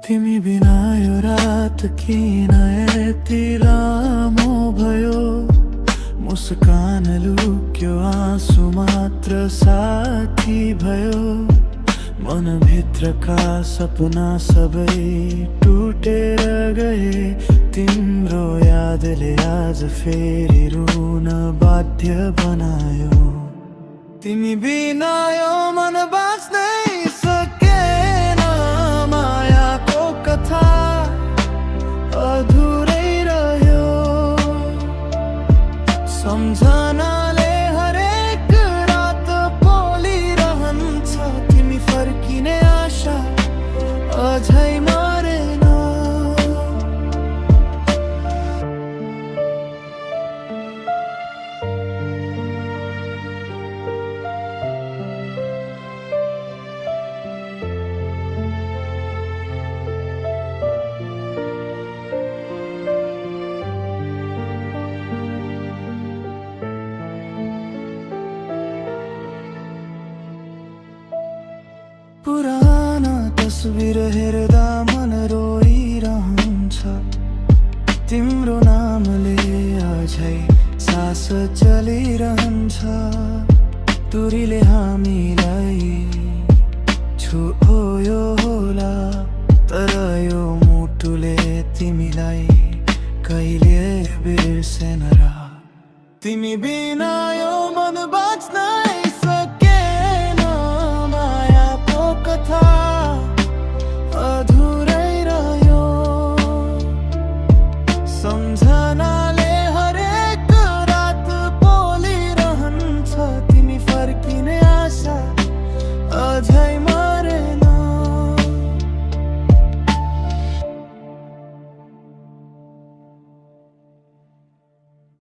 तिमी बिना यो रात किन यति लामो भयो। मुस्कान लुक्यो आँसु मात्र साथी भयो। मनभित्रका सपना सबै टुटेर गए। तिम्रो यादले आज फेरि रुन बाध्य बनायो। तिमी बिना यो मन बाँच्नै सकेन। मायाको कथा अधुरै रह्यो। सम्झनाले हरेक रात बोलिरहन्छ। तिमी फर्किने आशा अझै मरेन। पुराना तस्बिर हेर्दा मन रोइरहन्छ। तिम्रो नामले अझै सास चलिरहन्छ। तुरीले हामीलाई छुयो होला, तर यो मुटुले तिमीलाई कहिले बिर्सेन र। तिमी बिना यो मन बाँच्नै